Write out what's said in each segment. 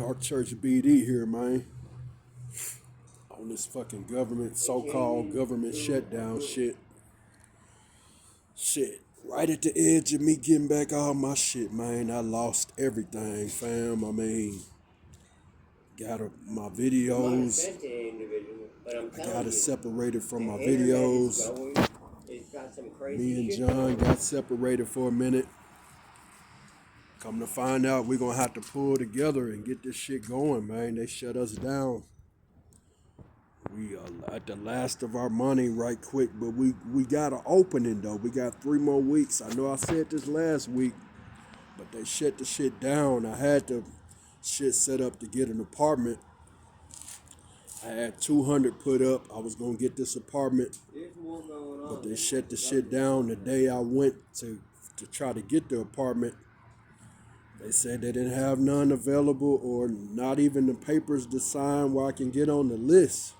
DarkchurchBD here, man. On this fucking government, so-called government shutdown shit. Shit. Right at the edge of me getting back all my shit, man. I lost everything, fam. I mean, my videos. I got it separated from my videos. Me and John got separated for a minute. Come to find out, we're gonna have to pull together and get this shit going, man. They shut us down. We are at the last of our money right quick, but we got an opening though. We got 3 more weeks. I know I said this last week, but they shut the shit down. I had the shit set up to get an apartment. I had 200 put up. I was gonna get this apartment, but they shut the shit down the day I went to try to get the apartment. They said they didn't have none available or not even the papers to sign where I can get on the list.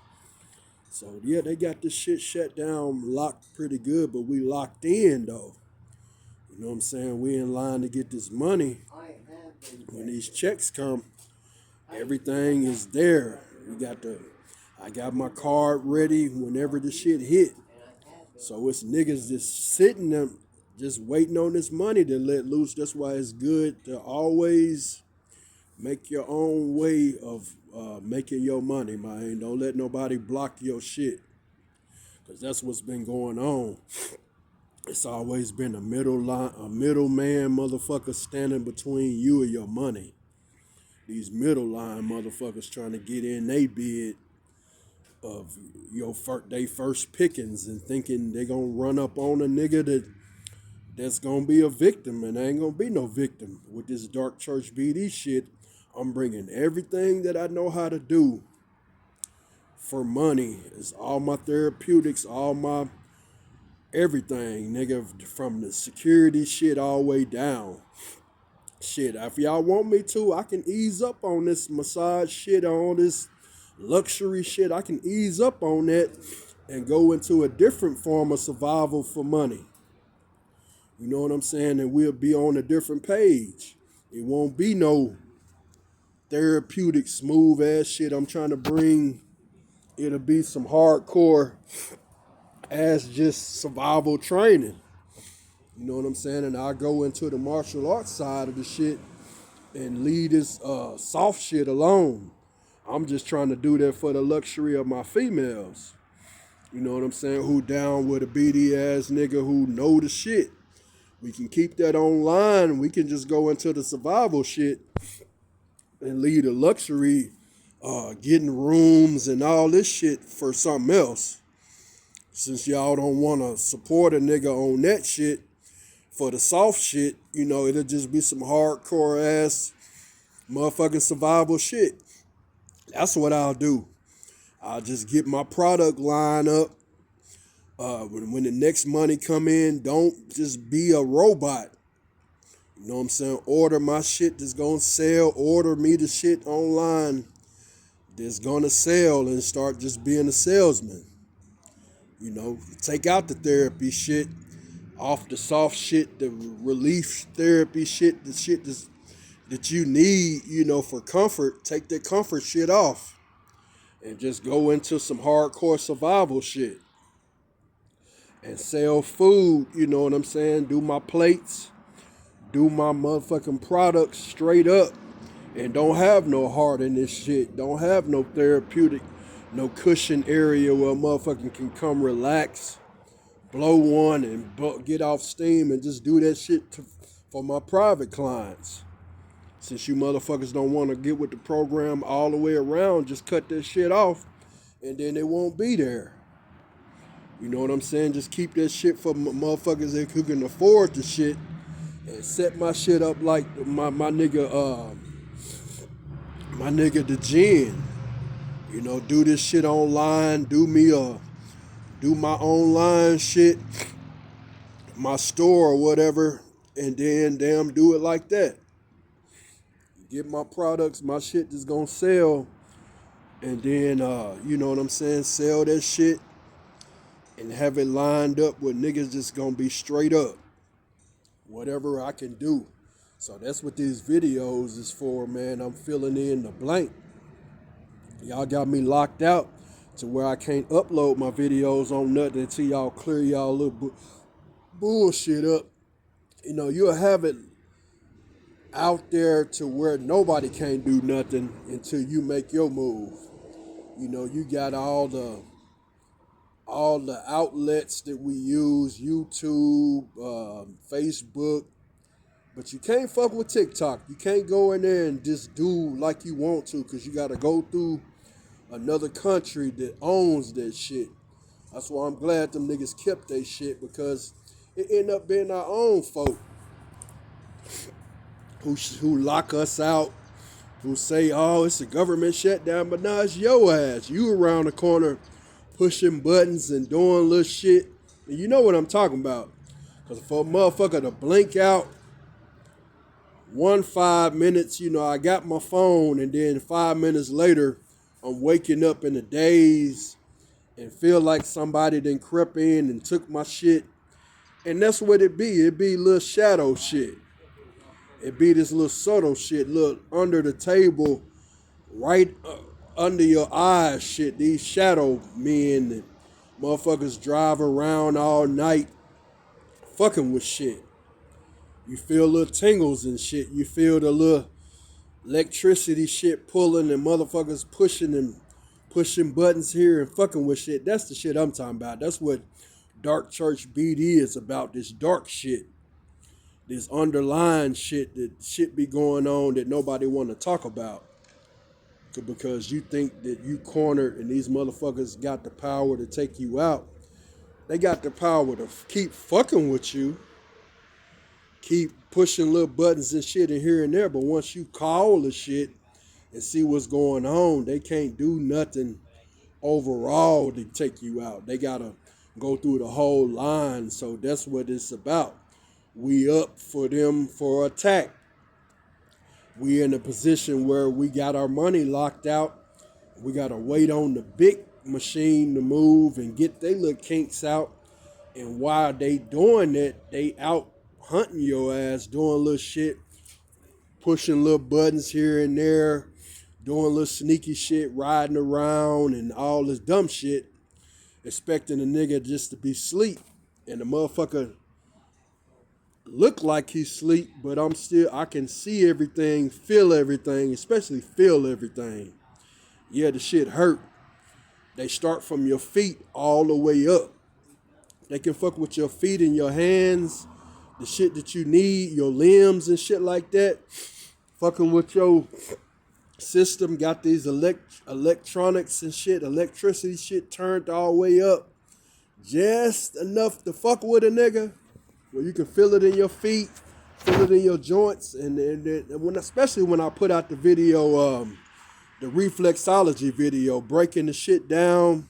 So, yeah, they got this shit shut down, locked pretty good, but we locked in, though. You know what I'm saying? We in line to get this money. When these checks come, everything is there. I got my card ready whenever the shit hit. So it's niggas just sitting there, just waiting on this money to let loose. That's why it's good to always make your own way of making your money, man. Don't let nobody block your shit, because that's what's been going on. It's always been a middleman motherfucker standing between you and your money. These middle line motherfuckers trying to get in they bid of they first pickings and thinking they gonna run up on a nigga that's gonna be a victim, and there ain't gonna be no victim. With this Dark Church BD shit, I'm bringing everything that I know how to do for money. It's all my therapeutics, all my everything, nigga, from the security shit all the way down. Shit, if y'all want me to, I can ease up on this massage shit, on this luxury shit. I can ease up on that and go into a different form of survival for money. You know what I'm saying? And we'll be on a different page. It won't be no therapeutic smooth ass shit I'm trying to bring. It'll be some hardcore ass just survival training. You know what I'm saying? And I'll go into the martial arts side of the shit and leave this soft shit alone. I'm just trying to do that for the luxury of my females. You know what I'm saying? Who down with a BD ass nigga who know the shit. We can keep that online. We can just go into the survival shit and leave the luxury, getting rooms and all this shit for something else. Since y'all don't want to support a nigga on that shit for the soft shit, you know, it'll just be some hardcore ass motherfucking survival shit. That's what I'll do. I'll just get my product line up. When the next money come in, don't just be a robot. You know what I'm saying? Order my shit that's gonna sell. Order me the shit online that's gonna sell, and start just being a salesman. You know, take out the therapy shit, off the soft shit, the relief therapy shit, the shit that you need, you know, for comfort. Take that comfort shit off and just go into some hardcore survival shit. And sell food, you know what I'm saying? Do my plates, do my motherfucking products straight up, and don't have no heart in this shit. Don't have no therapeutic, no cushion area where a motherfucker can come relax, blow one, and get off steam, and just do that shit for my private clients. Since you motherfuckers don't want to get with the program all the way around, just cut that shit off, and then it won't be there. You know what I'm saying? Just keep that shit for motherfuckers who can afford the shit, and set my shit up like my nigga the Gin. You know, do this shit online, do my online shit, my store or whatever, and then damn do it like that. Get my products, my shit that's gonna sell, and then you know what I'm saying, sell that shit. And have it lined up with niggas just gonna be straight up. Whatever I can do So that's what these videos is for, man. I'm filling in the blank. Y'all got me locked out to where I can't upload my videos on nothing until y'all clear y'all little bullshit up. You know, you'll have it out there to where nobody can't do nothing until you make your move. You know, you got all the outlets that we use, YouTube, Facebook, but you can't fuck with TikTok. You can't go in there and just do like you want to, because you got to go through another country that owns that shit. That's why I'm glad them niggas kept they shit, because it ended up being our own folk who lock us out, who say, oh, it's a government shutdown, but nah, it's your ass. You around the corner pushing buttons and doing little shit. And you know what I'm talking about. Because for a motherfucker to blink out 5 minutes, you know, I got my phone, and then 5 minutes later, I'm waking up in a daze and feel like somebody done crept in and took my shit. And that's what it be. It be little shadow shit. It be this little subtle shit, little under the table, right under your eyes shit. These shadow men that motherfuckers drive around all night fucking with shit. You feel little tingles and shit. You feel the little electricity shit pulling and motherfuckers pushing buttons here and fucking with shit. That's the shit I'm talking about. That's what DarkchurchBD is about. This dark shit. This underlying shit that shit be going on that nobody want to talk about. Because you think that you cornered and these motherfuckers got the power to take you out. They got the power to keep fucking with you. Keep pushing little buttons and shit in here and there. But once you call the shit and see what's going on, they can't do nothing overall to take you out. They got to go through the whole line. So that's what it's about. We up for them for attack. We in a position where we got our money locked out. We got to wait on the big machine to move and get their little kinks out. And while they doing that, they out hunting your ass, doing little shit, pushing little buttons here and there, doing little sneaky shit, riding around and all this dumb shit, expecting a nigga just to be asleep. And the motherfucker look like he's asleep, but I can see everything, feel everything, especially feel everything. Yeah, the shit hurt. They start from your feet all the way up. They can fuck with your feet and your hands, the shit that you need, your limbs and shit like that. Fucking with your system, got these electronics and shit, electricity shit turned all the way up. Just enough to fuck with a nigga. Where you can feel it in your feet, feel it in your joints, and especially when I put out the video, the reflexology video, breaking the shit down,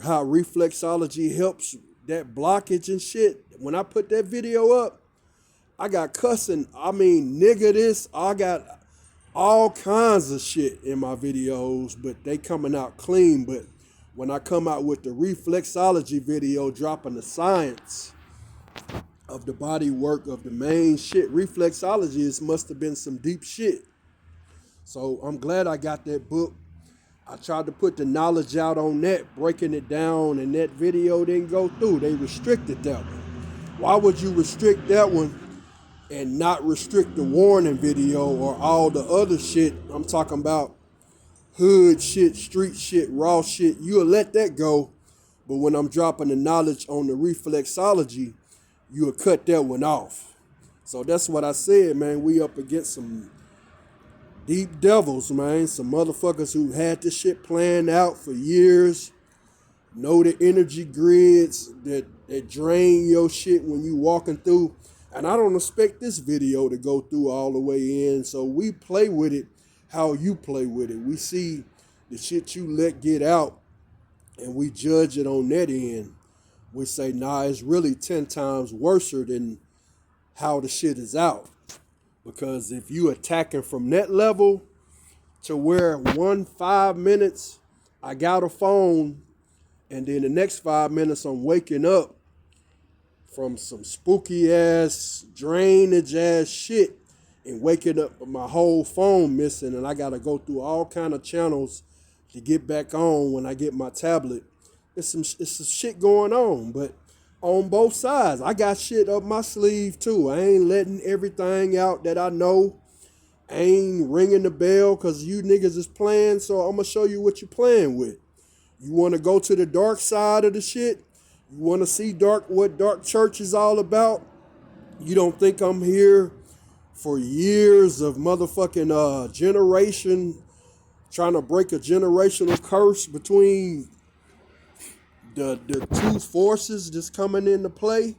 how reflexology helps that blockage and shit. When I put that video up, I got cussing. I mean, nigga this. I got all kinds of shit in my videos, but they coming out clean. But when I come out with the reflexology video, dropping the science of the body work of the main shit, reflexology must have been some deep shit. So I'm glad I got that book. I tried to put the knowledge out on that, breaking it down, and that video didn't go through. They restricted that one. Why would you restrict that one and not restrict the warning video or all the other shit? I'm talking about hood shit, street shit, raw shit. You'll let that go. But when I'm dropping the knowledge on the reflexology, you'll cut that one off. So that's what I said, man. We up against some deep devils, man. Some motherfuckers who had this shit planned out for years. Know the energy grids that drain your shit when you walking through. And I don't expect this video to go through all the way in. So we play with it how you play with it. We see the shit you let get out and we judge it on that end. We say, nah, it's really 10 times worse than how the shit is out. Because if you attacking from that level to where 5 minutes, I got a phone, and then the next 5 minutes I'm waking up from some spooky ass, drainage ass shit and waking up with my whole phone missing and I gotta go through all kind of channels to get back on when I get my tablet. It's some shit going on, but on both sides, I got shit up my sleeve too. I ain't letting everything out that I know. I ain't ringing the bell because you niggas is playing, so I'm gonna show you what you're playing with. You want to go to the dark side of the shit? You want to see what dark church is all about? You don't think I'm here for years of motherfucking generation trying to break a generational curse between the two forces that's coming into play?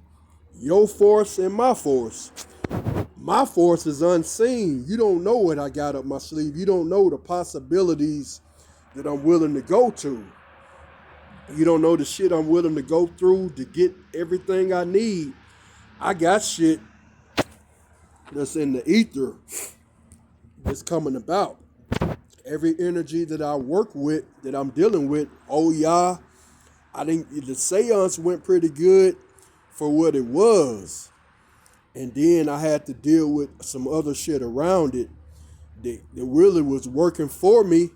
Your force and my force. My force is unseen. You don't know what I got up my sleeve. You don't know the possibilities that I'm willing to go to. You don't know the shit I'm willing to go through to get everything I need. I got shit that's in the ether that's coming about. Every energy that I work with, that I'm dealing with, oh yeah, I think the seance went pretty good for what it was. And then I had to deal with some other shit around it that really was working for me.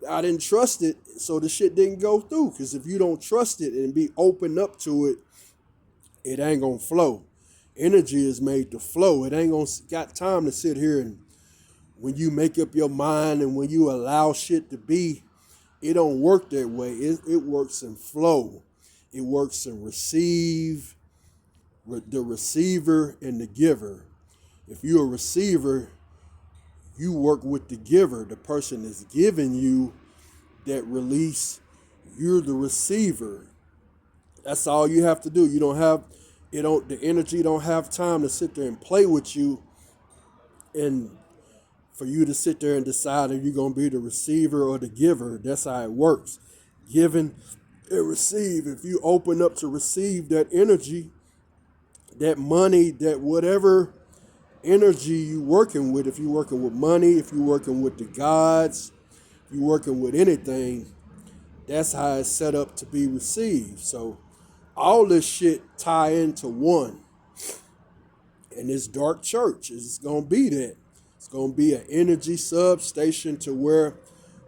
I didn't trust it, so the shit didn't go through. Because if you don't trust it and be open up to it, it ain't gonna flow. Energy is made to flow. It ain't gonna got time to sit here and when you make up your mind and when you allow shit to be, it don't work that way. It works in flow. It works in the receiver and the giver. If you're a receiver, you work with the giver. The person is giving you that release. You're the receiver. That's all you have to do. The energy don't have time to sit there and play with you and for you to sit there and decide if you're going to be the receiver or the giver. That's how it works. Giving and receive. If you open up to receive that energy, that money, that whatever energy you working with, if you're working with money, if you're working with the gods, if you're working with anything, that's how it's set up to be received. So all this shit tie into one. And this dark church is going to be that. It's going to be an energy substation to where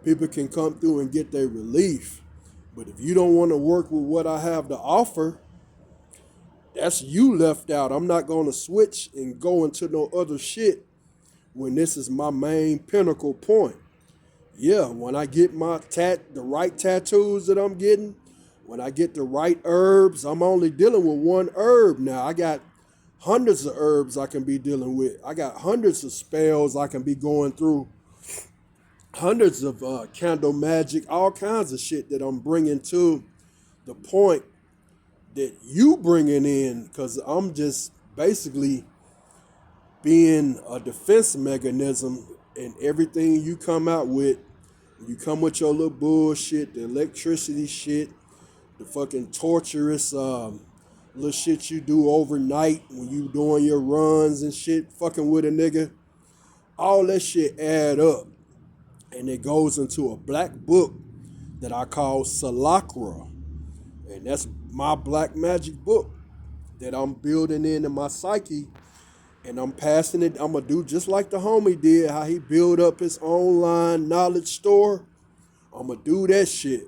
people can come through and get their relief. But if you don't want to work with what I have to offer, that's you left out. I'm not going to switch and go into no other shit when this is my main pinnacle point. Yeah, when I get the right tattoos that I'm getting, when I get the right herbs, I'm only dealing with one herb now. I got hundreds of herbs I can be dealing with. I got hundreds of spells I can be going through. Hundreds of candle magic, all kinds of shit that I'm bringing to the point that you bringing in, because I'm just basically being a defense mechanism, and everything you come out with, you come with your little bullshit, the electricity shit, the fucking torturous little shit you do overnight when you doing your runs and shit, fucking with a nigga, all that shit add up. And it goes into a black book that I call Salakra. And that's my black magic book that I'm building into my psyche. And I'm passing it. I'm going to do just like the homie did, how he built up his online knowledge store. I'm going to do that shit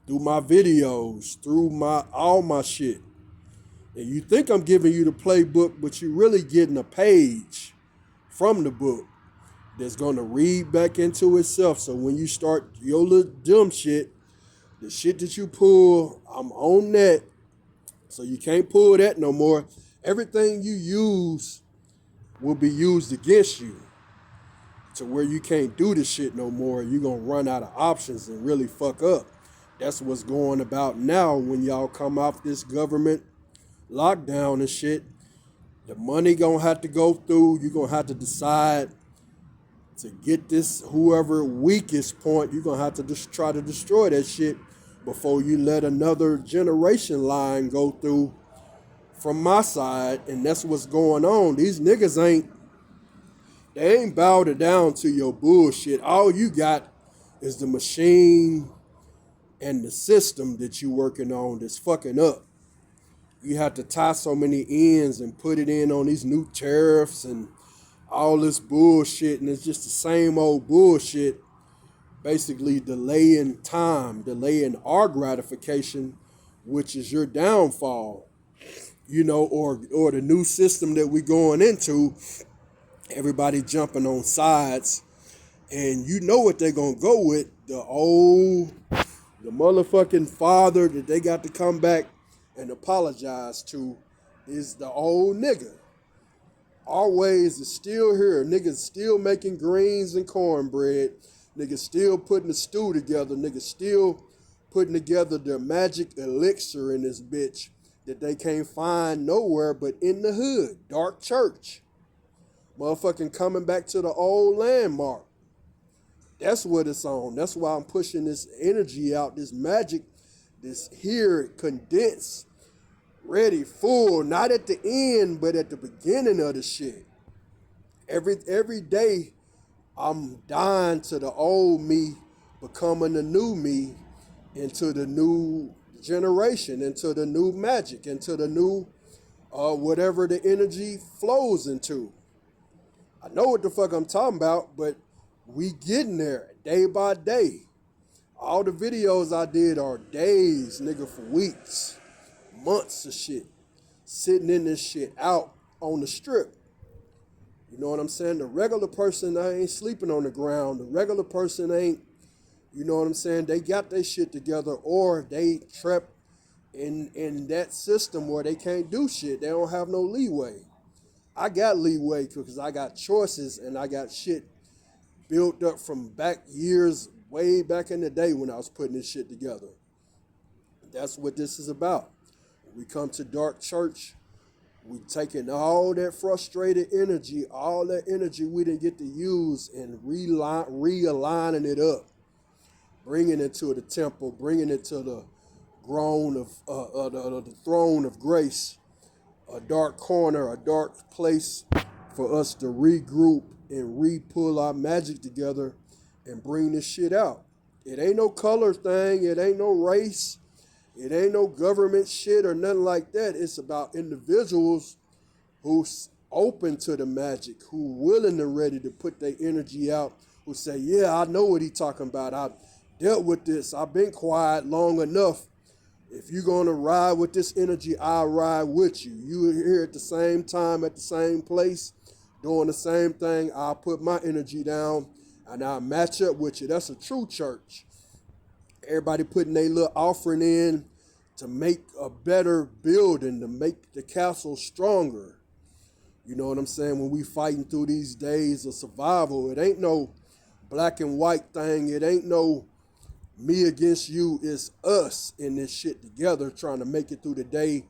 through my videos, through all my shit. And you think I'm giving you the playbook, but you're really getting a page from the book that's going to read back into itself. So when you start your little dumb shit, the shit that you pull, I'm on that. So you can't pull that no more. Everything you use will be used against you to where you can't do this shit no more. You're going to run out of options and really fuck up. That's what's going about now when y'all come off this government lockdown and shit. The money going to have to go through. You're going to have to decide to get this, whoever weakest point, you're going to have to just try to destroy that shit before you let another generation line go through from my side. And that's what's going on. These niggas they ain't bowed down to your bullshit. All you got is the machine and the system that you working on that's fucking up. You have to tie so many ends and put it in on these new tariffs and all this bullshit, and it's just the same old bullshit, basically delaying time, delaying our gratification, which is your downfall, or the new system that we're going into, everybody jumping on sides, and you know what they're gonna go with, the motherfucking father that they got to come back and apologize to is the old nigga. Our ways is still here. Niggas still making greens and cornbread. Niggas still putting the stew together. Niggas still putting together their magic elixir in this bitch that they can't find nowhere but in the hood. Dark church. Motherfucking coming back to the old landmark. That's what it's on. That's why I'm pushing this energy out, this magic, this here condensed, ready, full, not at the end, but at the beginning of the shit. Every day, I'm dying to the old me, becoming the new me, into the new generation, into the new magic, into the new whatever the energy flows into. I know what the fuck I'm talking about, but we getting there day by day. All the videos I did are days, nigga, for weeks, months of shit, sitting in this shit out on the strip. You know what I'm saying? The regular person ain't sleeping on the ground. The regular person ain't, you know what I'm saying? They got their shit together, or they trapped in that system where they can't do shit. They don't have no leeway. I got leeway because I got choices and I got shit built up from back years, way back in the day when I was putting this shit together. That's what this is about. We come to Dark Church, we taking all that frustrated energy, all that energy we didn't get to use, and realigning it up, bringing it to the temple, bringing it to the throne of grace, a dark corner, a dark place for us to regroup and re-pull our magic together and bring this shit out. It ain't no color thing. It ain't no race. It ain't no government shit or nothing like that. It's about individuals who's open to the magic, who willing and ready to put their energy out, who say, yeah, I know what he talking about. I've dealt with this. I've been quiet long enough. If you're going to ride with this energy, I'll ride with you. You here at the same time, at the same place, doing the same thing. I'll put my energy down and I'll match up with you. That's a true church. Everybody putting their little offering in to make a better building, to make the castle stronger. You know what I'm saying? When we fighting through these days of survival, it ain't no black and white thing. It ain't no me against you. It's us in this shit together trying to make it through the day,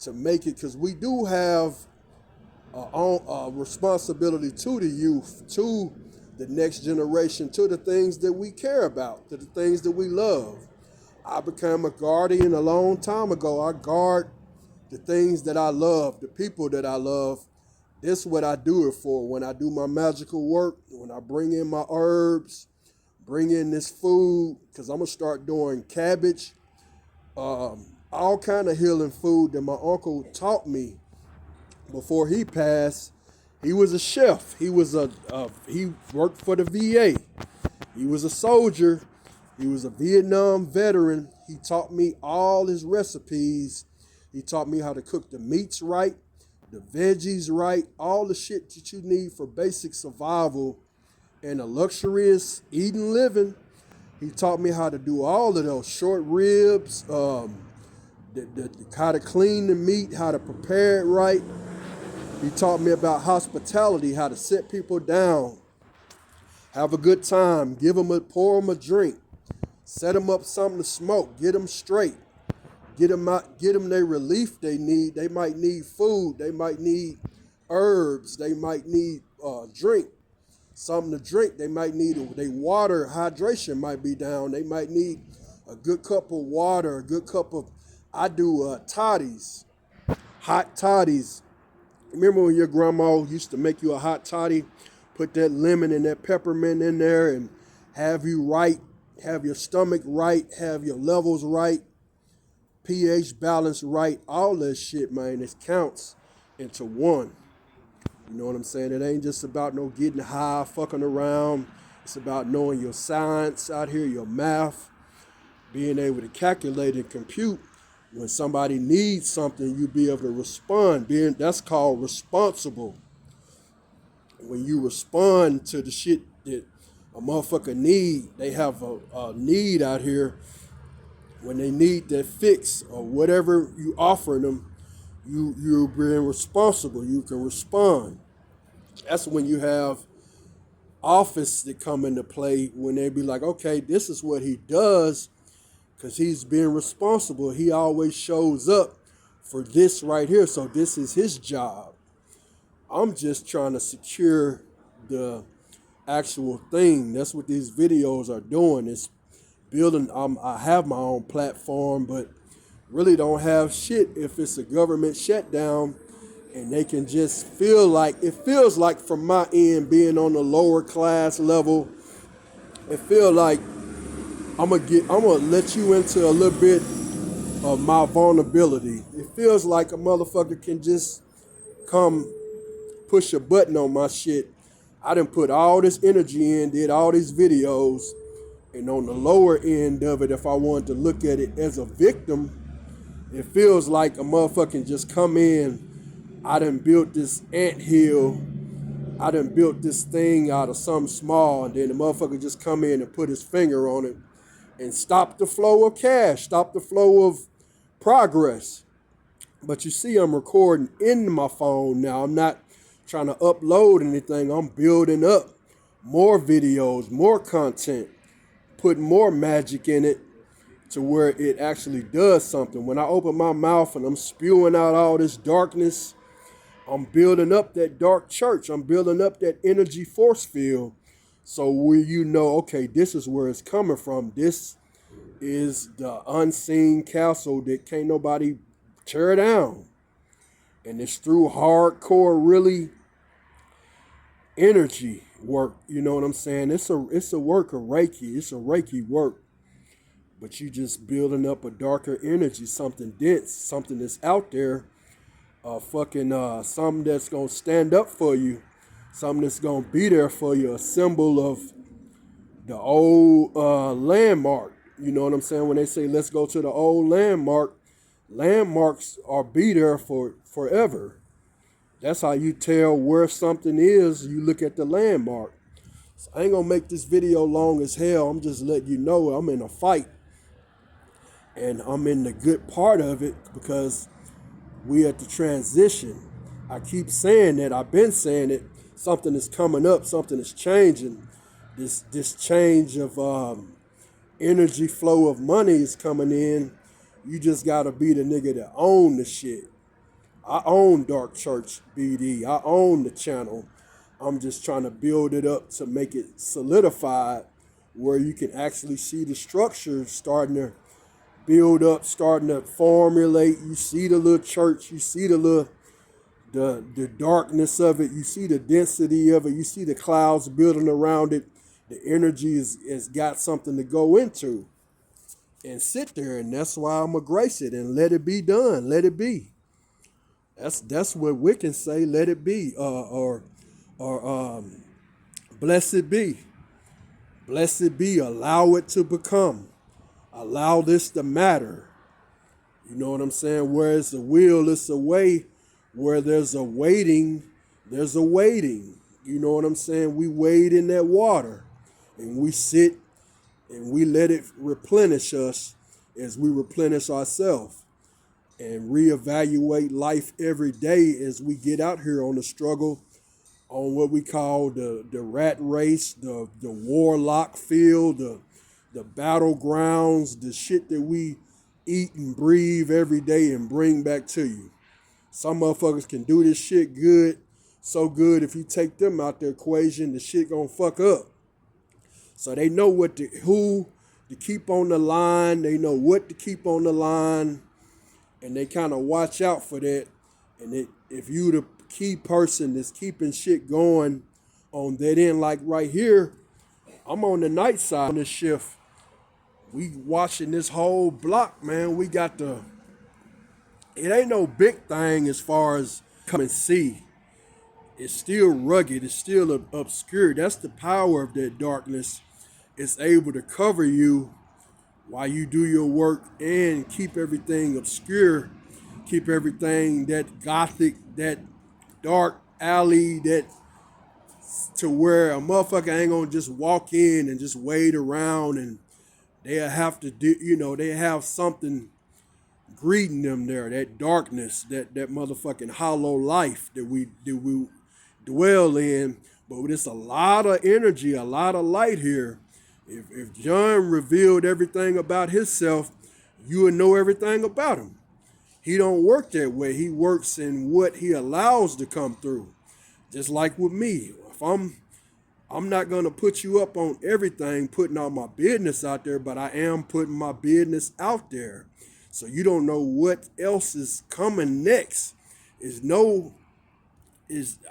to make it, because we do have a responsibility to the youth, to the next generation, to the things that we care about, to the things that we love. I became a guardian a long time ago. I guard the things that I love, the people that I love. This is what I do it for. When I do my magical work, when I bring in my herbs, bring in this food, because I'm going to start doing cabbage, all kind of healing food that my uncle taught me before he passed. He was a chef. He worked for the VA. He was a soldier. He was a Vietnam veteran. He taught me all his recipes. He taught me how to cook the meats right, the veggies right, all the shit that you need for basic survival and a luxurious eating living. He taught me how to do all of those short ribs, how to clean the meat, how to prepare it right. He taught me about hospitality, how to sit people down, have a good time, pour them a drink, set them up something to smoke, get them straight, get them their relief they need. They might need food, they might need herbs, they might need drink, something to drink, they might need their water, hydration might be down, they might need a good cup of water, a good cup of, I do toddies, hot toddies. Remember when your grandma used to make you a hot toddy, put that lemon and that peppermint in there and have you right, have your stomach right, have your levels right, pH balance right, all that shit, man, it counts into one. You know what I'm saying? It ain't just about no getting high, fucking around. It's about knowing your science out here, your math, being able to calculate and compute. When somebody needs something, you be able to respond. That's called responsible. When you respond to the shit that a motherfucker need, they have a need out here. When they need that fix or whatever you offering them, you're being responsible. You can respond. That's when you have office that come into play, when they be like, okay, this is what he does because he's being responsible. He always shows up for this right here. So this is his job. I'm just trying to secure the actual thing. That's what these videos are doing. It's building. I have my own platform, but really don't have shit if it's a government shutdown. And they can just it feels like from my end, being on the lower class level, it feels like I'm gonna let you into a little bit of my vulnerability. It feels like a motherfucker can just come push a button on my shit. I done put all this energy in, did all these videos, and on the lower end of it, if I wanted to look at it as a victim, it feels like a motherfucker can just come in. I done built this anthill. I done built this thing out of something small, and then the motherfucker just come in and put his finger on it and stop the flow of cash, stop the flow of progress. But you see, I'm recording in my phone now. I'm not trying to upload anything. I'm building up more videos, more content, putting more magic in it to where it actually does something. When I open my mouth and I'm spewing out all this darkness, I'm building up that dark church. I'm building up that energy force field. So where you know, okay, this is where it's coming from. This is the unseen castle that can't nobody tear down. And it's through hardcore, really energy work. You know what I'm saying? It's a work of Reiki. It's a Reiki work. But you just building up a darker energy, something dense, something that's out there. Something that's gonna stand up for you, something that's gonna be there for you, a symbol of the old landmark. You know what I'm saying? When they say let's go to the old landmark, landmarks are be there for forever. That's how you tell where something is. You look at the landmark. So I ain't gonna make this video long as hell. I'm just letting you know I'm in a fight, and I'm in the good part of it because we at the transition. I keep saying that. I've been saying it. Something is coming up. Something is changing. This change of energy flow of money is coming in. You just gotta be the nigga that own the shit. I own DarkchurchBD. I own the channel. I'm just trying to build it up to make it solidified, where you can actually see the structure starting to build up, starting to formulate. You see the little church, you see the darkness of it, you see the density of it, you see the clouds building around it. The energy is got something to go into and sit there, and that's why I'm gonna grace it and let it be done. Let it be. That's what we can say. Let it be, or blessed be. Blessed be. Allow it to become. Allow this to matter. You know what I'm saying? Where it's a will, it's a way. Where there's a waiting, there's a waiting. You know what I'm saying? We wade in that water and we sit and we let it replenish us as we replenish ourselves and reevaluate life every day as we get out here on the struggle, on what we call the rat race, the warlock field, the battlegrounds, the shit that we eat and breathe every day and bring back to you. Some motherfuckers can do this shit good, so good if you take them out the equation, the shit gonna fuck up. So they know who to keep on the line, they know what to keep on the line, and they kind of watch out for that. And if you the key person that's keeping shit going on that end, like right here, I'm on the night side on this shift. We watching this whole block, man. We got the it ain't no big thing as far as come and see. It's still rugged. It's still obscure. That's the power of that darkness. It's able to cover you while you do your work and keep everything obscure, keep everything that gothic, that dark alley, that to where a motherfucker ain't gonna just walk in and just wade around and they'll have to do, they have something greeting them there, that darkness, that motherfucking hollow life that we dwell in. But it's a lot of energy, a lot of light here. If John revealed everything about himself, you would know everything about him. He don't work that way. He works in what he allows to come through. Just like with me. If I'm not gonna put you up on everything, putting all my business out there, but I am putting my business out there. So you don't know what else is coming next.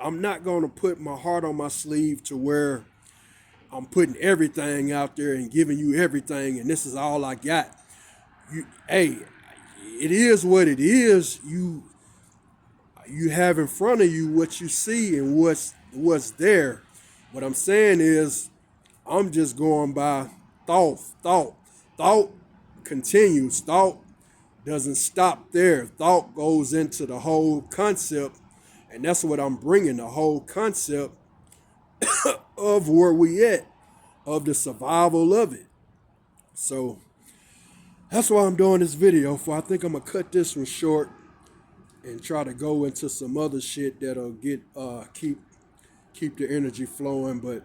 I'm not gonna put my heart on my sleeve to where I'm putting everything out there and giving you everything, and this is all I got. Hey, it is what it is. You have in front of you what you see and what's there. What I'm saying is, I'm just going by thought. Thought continues. Thought doesn't stop there. Thought goes into the whole concept, and that's what I'm bringing, the whole concept of where we at, of the survival of it. So that's why I'm doing this video for. I think I'm gonna cut this one short and try to go into some other shit that'll get keep the energy flowing. But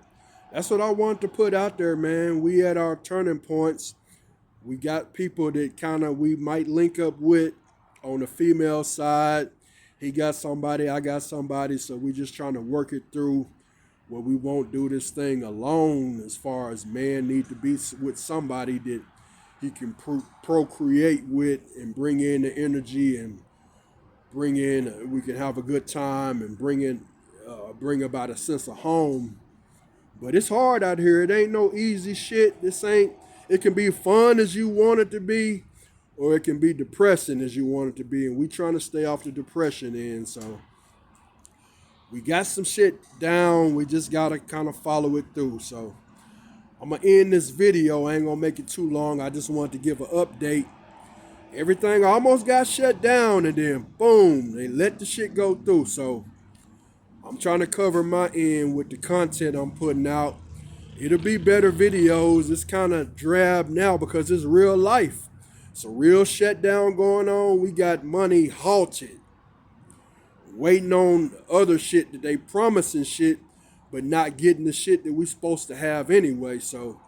that's what I want to put out there, man. We at our turning points. We got people that we might link up with on the female side. He got somebody, I got somebody, so we just trying to work it through where we won't do this thing alone, as far as man need to be with somebody that he can procreate with and bring in the energy and we can have a good time and bring about a sense of home. But it's hard out here. It ain't no easy shit. It can be fun as you want it to be, or it can be depressing as you want it to be. And we trying to stay off the depression end. So we got some shit down. We just got to kind of follow it through. So I'm going to end this video. I ain't going to make it too long. I just wanted to give an update. Everything almost got shut down, and then boom, they let the shit go through. So I'm trying to cover my end with the content I'm putting out. It'll be better videos. It's kind of drab now because it's real life. It's a real shutdown going on. We got money halted, waiting on other shit that they promising shit, but not getting the shit that we supposed to have anyway. So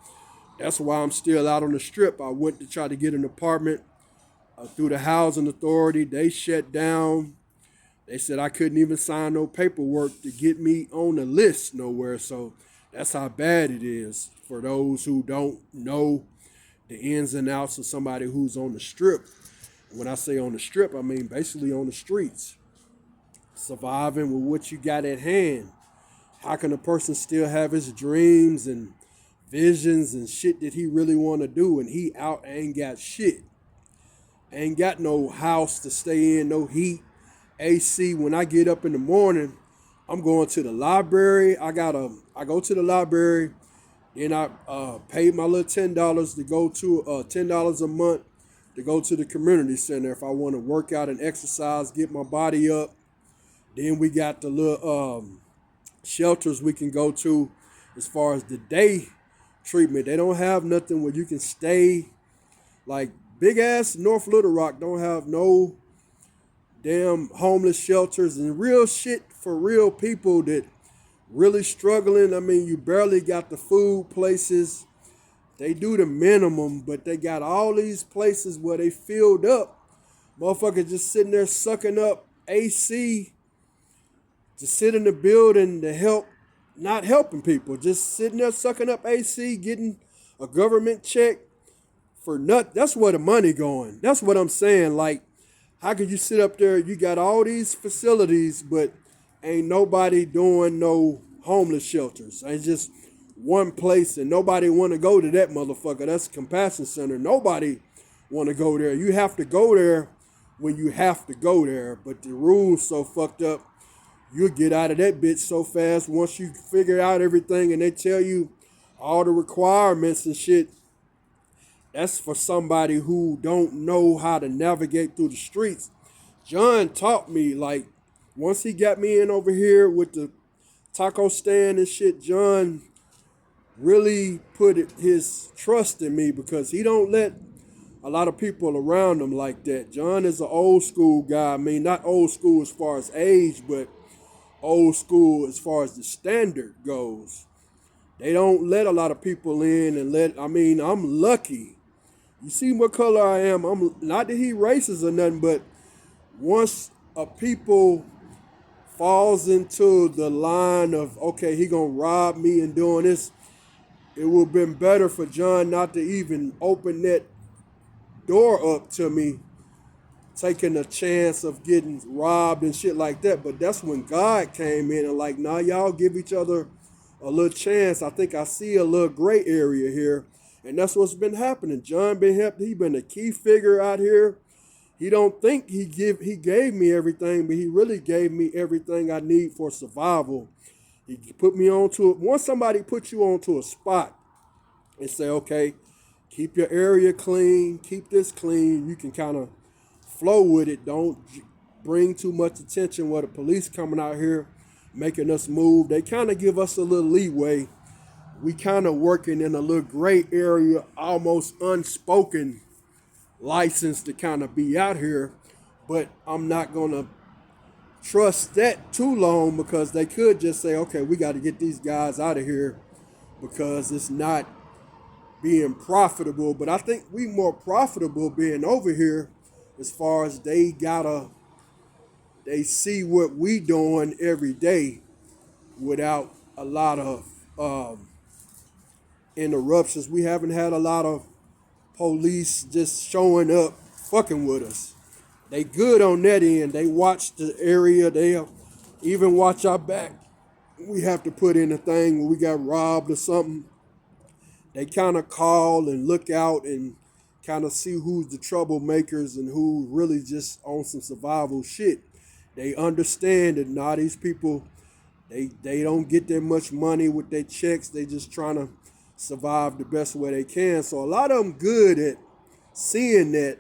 that's why I'm still out on the strip. I went to try to get an apartment through the housing authority. They shut down. They said I couldn't even sign no paperwork to get me on the list nowhere. So that's how bad it is for those who don't know the ins and outs of somebody who's on the strip. When I say on the strip, I mean basically on the streets, surviving with what you got at hand. How can a person still have his dreams and visions and shit that he really want to do, and he out ain't got shit? Ain't got no house to stay in, no heat, AC. When I get up in the morning, I'm going to the library. I go to the library, then I pay my little $10 to go to $10 a month to go to the community center if I want to work out and exercise, get my body up. Then we got the little shelters we can go to as far as the day treatment. They don't have nothing where you can stay. Like big ass North Little Rock don't have no damn homeless shelters and real shit for real people that really struggling. I mean, you barely got the food places. They do the minimum, but they got all these places where they filled up. Motherfuckers just sitting there sucking up AC to sit in the building to help, not helping people, just sitting there sucking up AC, getting a government check for nothing. That's where the money going. That's what I'm saying. Like, how could you sit up there? You got all these facilities, but ain't nobody doing no homeless shelters. It's just one place, and nobody want to go to that motherfucker. That's a compassion center. Nobody want to go there. You have to go there when you have to go there. But the rules so fucked up, you'll get out of that bitch so fast once you figure out everything and they tell you all the requirements and shit. That's for somebody who don't know how to navigate through the streets. John taught me, like, once he got me in over here with the taco stand and shit, John really put his trust in me because he don't let a lot of people around him like that. John is an old school guy. I mean, not old school as far as age, but old school as far as the standard goes. They don't let a lot of people in I'm lucky. You see what color I am. I'm not that he racist or nothing, but once a people falls into the line of, okay, he gonna rob me and doing this, it would have been better for John not to even open that door up to me, taking a chance of getting robbed and shit like that. But that's when God came in and like, nah, y'all give each other a little chance. I think I see a little gray area here. And that's what's been happening. John he been a key figure out here. He don't think he gave me everything, but he really gave me everything I need for survival. He put me onto it. Once somebody puts you onto a spot and say, okay, keep your area clean, keep this clean, you can kind of flow with it. Don't bring too much attention where the police coming out here making us move. They kind of give us a little leeway. We kind of working in a little gray area, almost unspoken license to kind of be out here. But I'm not going to trust that too long because they could just say, okay, we got to get these guys out of here because it's not being profitable. But I think we more profitable being over here as far as they see what we doing every day without a lot of interruptions. We haven't had a lot of police just showing up fucking with us. They good on that end. They watch the area. They'll even watch our back. We have to put in a thing when we got robbed or something. They kind of call and look out and kind of see who's the troublemakers and who really just on some survival shit. They understand that now these people, they don't get that much money with their checks. They just trying to survive the best way they can. So a lot of them good at seeing that,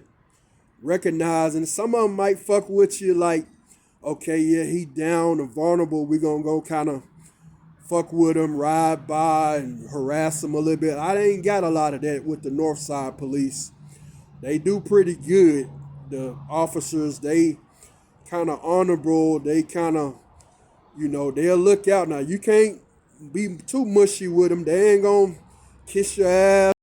recognizing. Some of them might fuck with you like, okay, yeah, he down and vulnerable. We gonna go kind of fuck with him, ride by and harass him a little bit. I ain't got a lot of that with the North Side Police. They do pretty good. The officers, they kind of honorable. They kind of, they'll look out. Now, you can't be too mushy with them. They ain't gonna kiss your ass